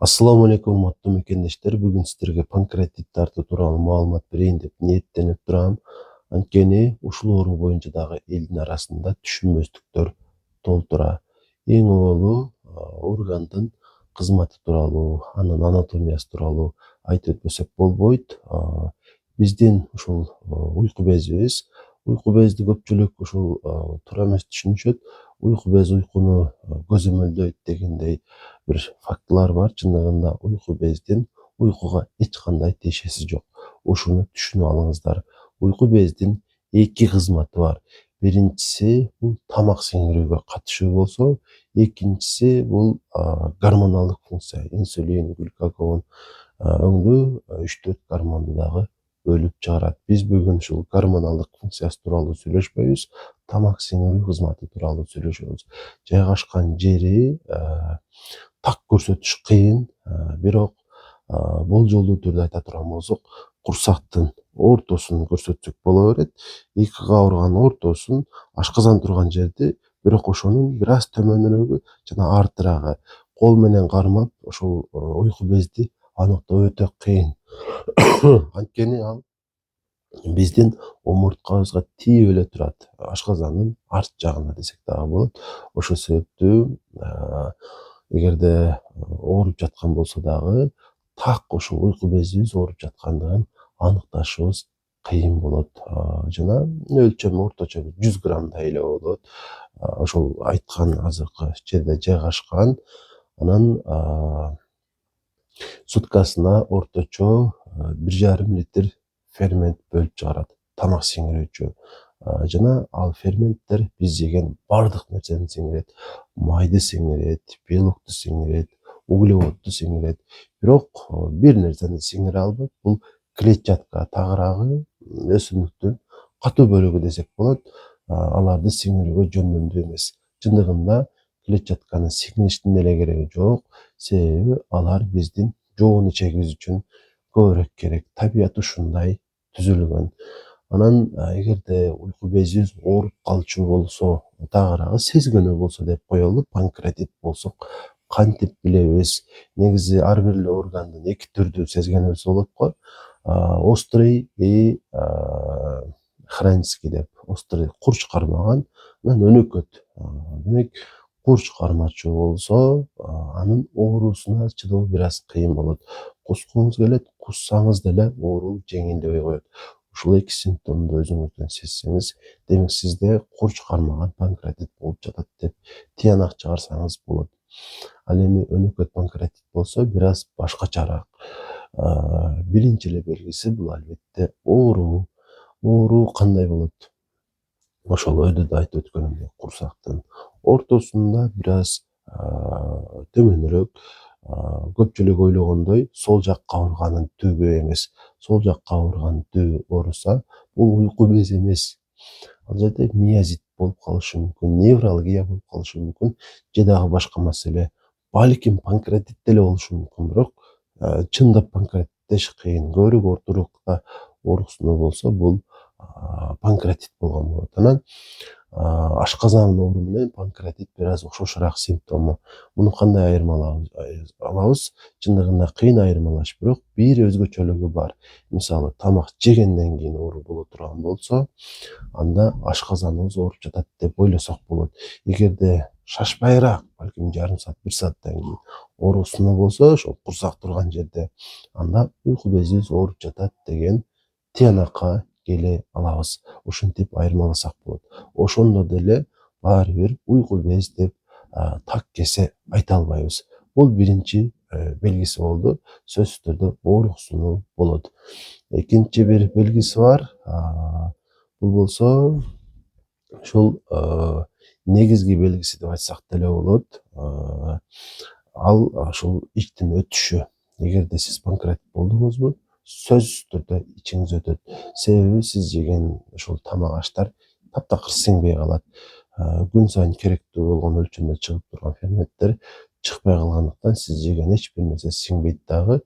Assalamu alaikum урматтуу мекендештер. Бүгүн сиздерге панкреатит тартуу тууралуу маалымат берейин деп ниеттенип турам. Анткени ушул оору боюнча дагы элдин арасында түшүнбөстүктөр толтура. Эң оболу органдын кызматы тууралуу, анын анатомиясы тууралуу айтып өтпөсөк болбойт. Биздин ушул уйку безди көпчүлүк ушул туура эмес түшүнүшөт. Уйку без уйкуну көзөмөлдөйт дегендей бир фактылар бар. Чындыгында уйку бездин уйкуга эч кандай тиешеси жок. Ушуну түшүнүп алыңыздар. Уйку бездин эки кызматы бар. Биринчиси бул тамак сиңирүүгө катышуу болсо, экинчиси бул гормоналдык функция, инсулин, глюкагон өңдүү 3-4 гормонду дагы бөлүп чыгарат. Биз бүгүн ушул гормоналдык функциясы тууралуу сүйлөшпөйбүз, тамак сиңирүү кызматы тууралуу сүйлөшөбүз. Жайгашкан жери так көрсөтүш кыйын, бирок болжолдуу түрдө айта турган болсок, курсактын ортосун көрсөтсөк боло берет. Эки кабырганын ортосун, ашказан турган жерди, бирок ошонун бир аз төмөнүрөгү жана артыраагы. Кол менен кармап ошол уйку безди аныктоо өтө кыйын. Анткени ал биздин омурткабызга тийип эле турат. Ашказандын арт жагына десек дагы болот. Ошол себептүү эгерде ооруп жаткан болсо дагы так ошол уйку безибиз ооруп жаткандыгын аныкташыбыз кыйын болот. Жана өлчөмү орточо 100 граммдай эле болот. Ошол айткан азыркы жерде жайгашкан. Анан суткасына орточо 1,5 литр фермент бөлүп чыгарат, тамак сиңирүүчү. Жана ал ферменттер биз жеген бардык нерсени сиңирет. Майды сиңирет, белокту сиңирет, углеводду сиңирет. Бирок бир нерсени сиңире албайт. Бул клетчатка тагыраагы өсүмдүктүн катуу бөлүгү десек болот. Аларды сиңирүүгө жөндөмдүү эмес. Чындыгында клетчатканын сиңиришинин деле кереги жок. Себеби алар биздин жоон ичегибиз үчүн көбүрөөк керек. Табият ушундай түзүлгөн. Анан эгерде уйку безибиз ооруп калчу болсо, тагыраагы сезгөнү болсо деп коелу, панкреатит болсок кантип билебиз? Негизи ар бир эле органдын эки түрдүү сезгенибиз болот го. Острый и хронический деп. Острый курч кармаган, анан өнөкөт. Демек, курч кармачу болсо, анын оорусуна чыдоо бир аз кыйын болот. Кускуңуз келет, куссаңыз деле оору жеңилдебей коет. Ушул эки симптомду өзүңүздөн сезсеңиз, демек сизде курч кармаган панкреатит болуп жатат деп тыянак чыгарсаңыз болот. Ал эми өнөкөт панкреатит болсо бир аз башкачараак. Биринчи эле белгиси бул албетте оору. Оору кандай болот? Ошол өйдө айтып өткөнүмдөй, курсактын ортосунда бир аз төмөнүрөөк, көпчүлүк ойлогондой сол жак кабырганын түбү эмес. Сол жак кабырганын түбү ооруса, бул уйку без эмес. Ал жерде миозит болуп калышы мүмкүн, невралгия болуп калышы мүмкүн, же дагы башка маселе. Балким панкреатит деле болушу мүмкүн, бирок чындап панкреатит деш кыйын. Көбүрөөк ортурукта оорусуну болсо, бул панкреатит болгон болот. Анан ашказан оору менен панкреатит бир аз окшошураак симптому. Муну кандай айырмалабыз? Чындыгында кыйын айырмалаш, бирок бир өзгөчөлүгү бар. Мисалы, тамак жегенден кийин оору боло турган болсо, анда ашказаныбыз ооруп жатат деп ойлосок болот. Эгерде шашпайраак, балким жарым саат, 1 сааттан кийин оорусуну болсо, ошол курсак турган жерде, анда уйку безибиз ооруп жатат деген тыянакка келе алабыз. Ушинтип айырмаласак болот. Ошондо деле баары бир уйку без деп так кесе айта албайбыз. Бул биринчи белгиси болду. Сөзсүз түрдө ооруксунуу болот. Экинчи бир белгиси бар. Бул болсо ушул негизги белгиси деп айтсак деле болот. Ал ушул ичтин өтүшү. Эгерде сиз панкреатит болдуңузбу, сөзсүз түрдө ичиңиз өтөт. Себеби сиз жеген ушул тамак аштар таптакыр сиңбей калат. Күн сайын керектүү болгон өлчөмдө чыгып турган ферменттер чыкпай калгандыктан сиз жеген эч бир нерсе сиңбейт дагы,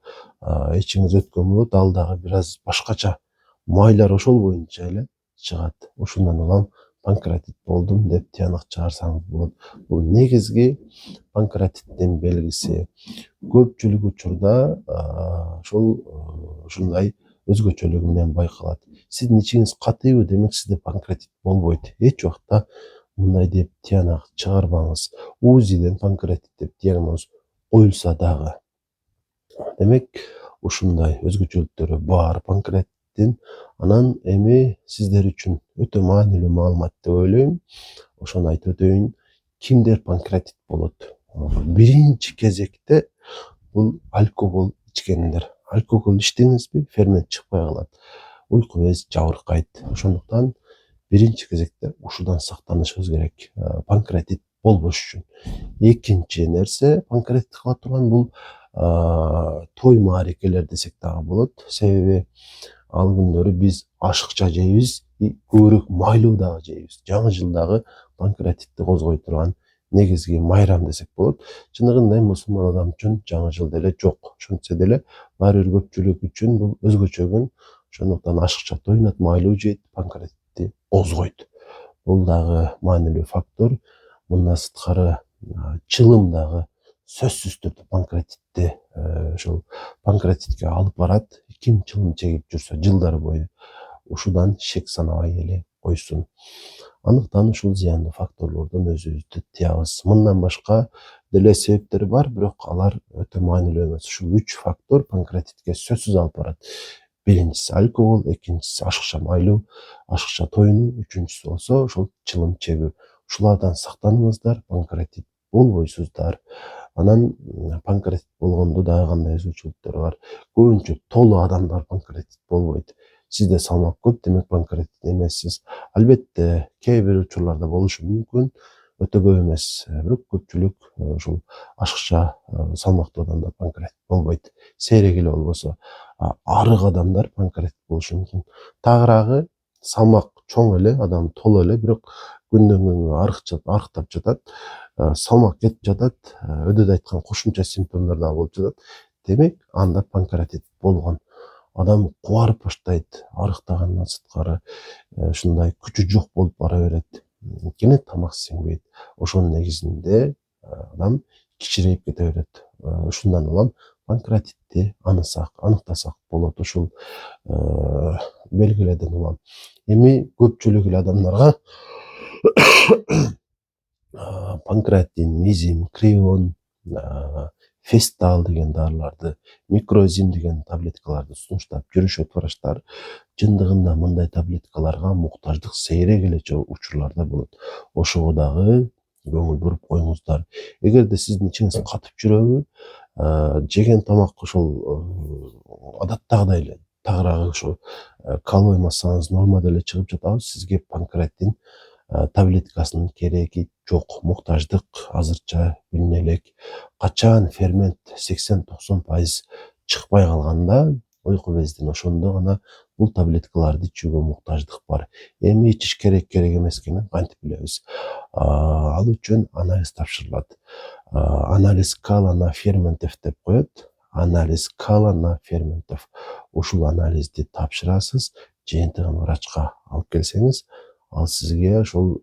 ичиңиз өткөн болот. Ал дагы бир аз башкача майлар ошол боюнча эле чыгат. Ошондон улам панкреатит болдум деп тыянак чыгарсаңыз болот. Бул негизги панкреатиттин белгиси. Көпчүлүк учурда ушундай өзгөчөлүгү менен байкалат. Сиздин ичиңиз катыйбы, демек сизде панкреатит болбойт. Эч убакта мындай деп тыянак чыгарбаңыз. УЗИден панкреатит деп диагноз коюлса дагы. Демек, ушундай өзгөчөлүктөрү бар панкреатиттин. Анан эми сиздер үчүн өтө маанилүү маалымат деп ойлойм. Ошону айтып өтөйүн. Кимдер панкреатит болот? Биринчи кезекте бул алкоголь ичкендер. Алкоголь ичтиңизби, фермент чыкпай калат. Уйку без жабыркайт. Ошондуктан биринчи кезекте ушудан сактанышыбыз керек. Панкреатит болбош үчүн. Экинчи нерсе, панкреатит кыла турган бул той маарекелер десек дагы болот. Себеби ал күндөрү биз ашыкча жейбиз, көбүрөөк майлуу дагы жейбиз. Жаңы жылдагы панкреатитти козгой турган негизги майрам десек болот. Чыныгында мусулман адам үчүн жаңы жыл деле жок. Ошентсе деле баары бир көпчүлүк үчүн бул өзгөчө күн. Ошондуктан ашыкча тоюнат, майлуу жейт, панкреатитти козгойт. Бул дагы маанилүү фактор. Мындан сырткары чылым дагы сөзсүз түрдө панкреатитти ошол панкреатитке алып барат. Ким чылым чегип жүрсө жылдар бою ушудан шек санабай эле койсун. Андыктан ушул зыяндуу факторлордон өзүбүздү тыябыз. Мындан башка деле себептери бар, бирок алар өтө маанилүү эмес. Ушул 3 фактор панкреатитке сөзсүз алып барат. Биринчиси алкоголь, экинчиси ашыкча майлуу, ашыкча тоюнуу, үчүнчүсү болсо ошол чылым чегүү. Ушулардан сактаныңыздар, панкреатит болбойсуздар. Анан панкреатит болгондо дагы кандай өзгөчөлүктөр бар? Көбүнчө толуу адамдар панкреатит болбойт. Сизде салмак көп, демек панкреатит эмессиз. Албетте, кээ бир учурларда болушу мүмкүн, өтө көп эмес, бирок көпчүлүк ушул ашыкча салмактуу адамдар панкреатит болбойт. Сейрек эле болбосо, арык адамдар панкреатит болушу мүмкүн. Тагыраагы салмак чоң эле, адам толо эле, бирок күндөн күнгө арыктап жатат, салмак кетип жатат, өдөдө айткан кошумча симптомдор дагы болуп жатат. Демек, анда панкреатит болгон. Адам кубарып баштайт, арыктагандан сырткары ушундай күчү жок болуп бара берет. Анткени тамак сиңбейт. Ошонун негизинде адам кичирейип кете берет. Ушундан улам панкреатитти аныктасак болот ушул белгилерден улам. Эми көпчүлүк эле адамдарга панкреатин, мизим, крион, фестал деген дарыларды, микрозим деген таблеткаларды сунуштап жүрүшөт врачтар. Чындыгында мындай таблеткаларга муктаждык сейрек эле учурларда болот. Ошого дагы көңүл буруп коюңуздар. Эгерде сиздин ичиңиз катып жүрөбү, жеген тамак ошол адаттагыдай эле тагыраагы ошо калбай массаңыз нормада эле чыгып жатабы, сизге панкреатин таблеткасынын кереги жок. Муктаждык азырча билине элек. Качан фермент 80-90% чыкпай калганда, уйку бездин ошондо гана бул таблеткаларды ичүүгө муктаждык бар. Эми ичиш керек эмес экенин кантип билебиз? Ал үчүн анализ тапшырылат. Анализ кала на ферментов деп коет. Анализ кала на ферментов. Ушул анализди тапшырасыз, жыйынтыгын врачка алып келсеңиз, ал сизге ошол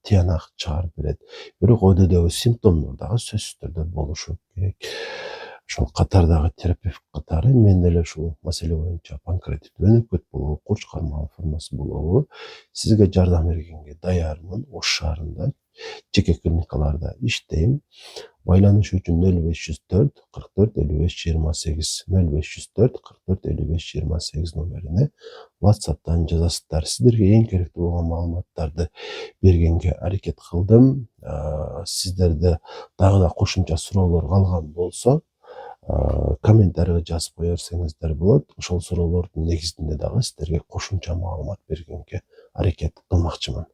тыянак чыгарып берет. Бирок өдөдөгү симптомдор дагы сөзсүз түрдө болушу керек. Ошол катардагы терапевт катары мен деле ушул маселе боюнча панкреатит өнөкөт болобу, курч кармаган формасы болобу, сизге жардам бергенге даярмын. Ош шаарында жеке клиникаларда иштейм. Байланыш үчүн 0504 44 55 28 0504 44 55 28 номерине WhatsApp'тан жазасыздар. Сиздерге эң керектүү болгон маалыматтарды бергенге аракет кылдым. Сиздерде дагы да кошумча суроолор калган болсо, комментарийге жазып кое берсеңиздер болот. Ошол суроолордун негизинде дагы сиздерге кошумча маалымат бергенге аракет кылмакчымын.